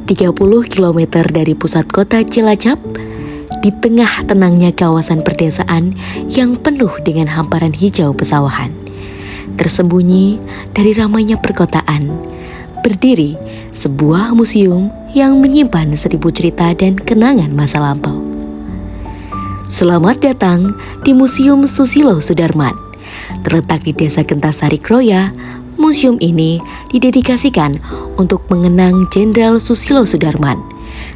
30 km dari pusat kota Cilacap, di tengah tenangnya kawasan perdesaan yang penuh dengan hamparan hijau pesawahan, tersembunyi dari ramainya perkotaan, berdiri sebuah museum yang menyimpan 1000 cerita dan kenangan masa lampau. Selamat datang di Museum Susilo Sudarman. Terletak di Desa Gentasari Kroya, museum ini didedikasikan untuk mengenang Jenderal Susilo Sudarman,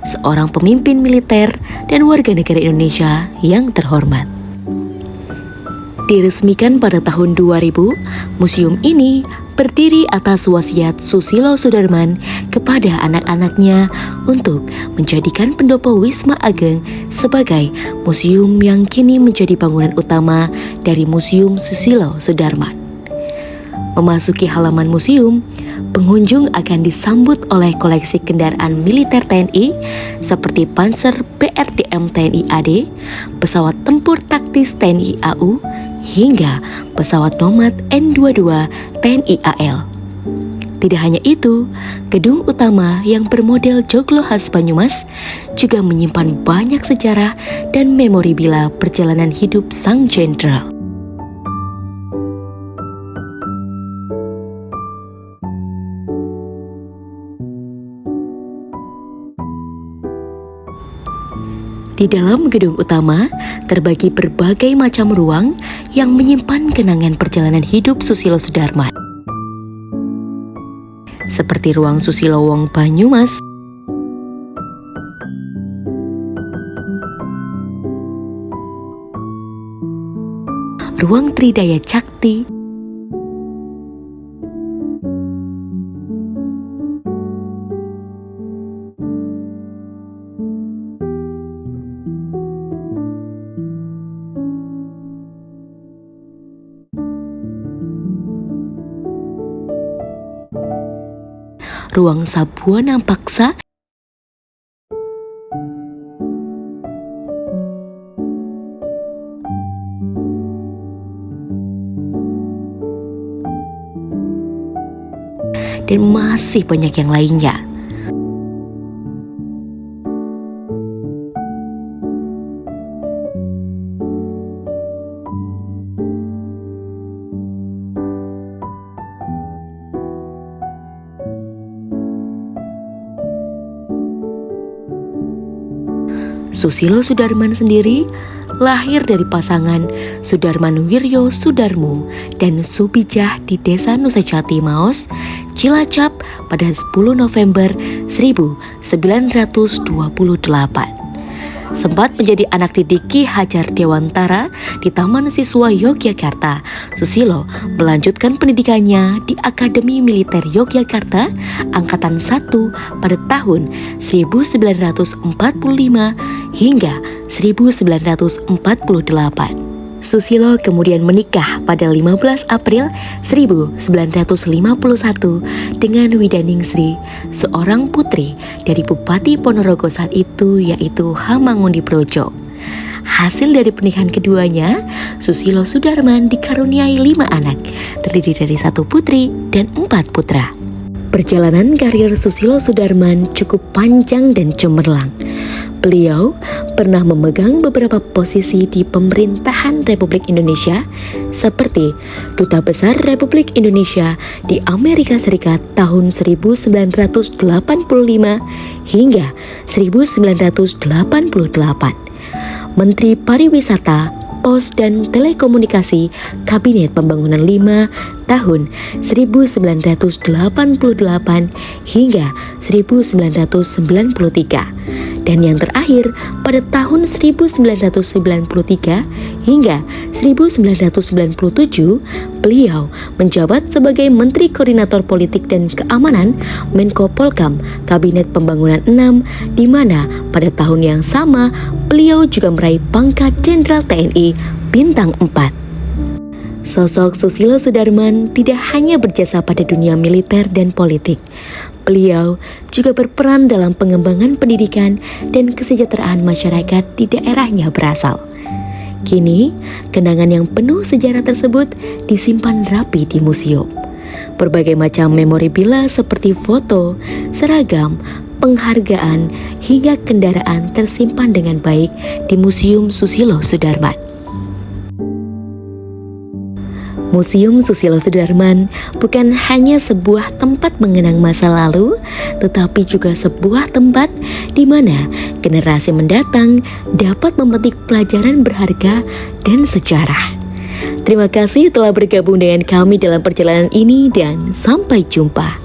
seorang pemimpin militer dan warga negara Indonesia yang terhormat. Diresmikan pada tahun 2000, museum ini berdiri atas wasiat Susilo Sudarman kepada anak-anaknya untuk menjadikan pendopo Wisma Ageng sebagai museum yang kini menjadi bangunan utama dari Museum Susilo Sudarman. Memasuki halaman museum, pengunjung akan disambut oleh koleksi kendaraan militer TNI seperti Panzer BRDM TNI AD, pesawat tempur taktis TNI AU, hingga pesawat Nomad N-22 TNI AL. Tidak hanya itu, gedung utama yang bermodel joglo khas Banyumas juga menyimpan banyak sejarah dan memorabilia perjalanan hidup sang jenderal. Di dalam gedung utama terbagi berbagai macam ruang yang menyimpan kenangan perjalanan hidup Susilo Sudarman. Seperti ruang Susilo Wong Banyumas, ruang Tridaya Cakti, ruang Sabuana Paksa, dan masih banyak yang lainnya. Susilo Sudarman sendiri lahir dari pasangan Sudarman Wiryo Sudarmo dan Subijah di Desa Nusajati Maos, Cilacap pada 10 November 1928. Sempat menjadi anak didik Ki Hajar Dewantara di Taman Siswa Yogyakarta, Susilo melanjutkan pendidikannya di Akademi Militer Yogyakarta Angkatan 1 pada tahun 1945 hingga 1948. Susilo kemudian menikah pada 15 April 1951 dengan Widaningsri, seorang putri dari Bupati Ponorogo saat itu, yaitu Hamangundiprojo. Hasil dari pernikahan keduanya, Susilo Sudarman dikaruniai 5 anak, terdiri dari 1 putri dan 4 putra. Perjalanan karir Susilo Sudarman cukup panjang dan cemerlang. Beliau pernah memegang beberapa posisi di pemerintahan Republik Indonesia seperti Duta Besar Republik Indonesia di Amerika Serikat tahun 1985 hingga 1988. Menteri Pariwisata, Pos dan Telekomunikasi Kabinet Pembangunan 5 tahun 1988 hingga 1993. Dan yang terakhir pada tahun 1993 hingga 1997, beliau menjabat sebagai Menteri Koordinator Politik dan Keamanan Menko Polkam Kabinet Pembangunan 6, di mana pada tahun yang sama beliau juga meraih pangkat Jenderal TNI Bintang 4. Sosok Susilo Sudarman tidak hanya berjasa pada dunia militer dan politik. Beliau juga berperan dalam pengembangan pendidikan dan kesejahteraan masyarakat di daerahnya berasal. Kini, kenangan yang penuh sejarah tersebut disimpan rapi di museum. Berbagai macam memorabilia seperti foto, seragam, penghargaan, hingga kendaraan tersimpan dengan baik di Museum Susilo Sudarman. Museum Susilo Sudarman bukan hanya sebuah tempat mengenang masa lalu, tetapi juga sebuah tempat di mana generasi mendatang dapat memetik pelajaran berharga dan sejarah. Terima kasih telah bergabung dengan kami dalam perjalanan ini dan sampai jumpa.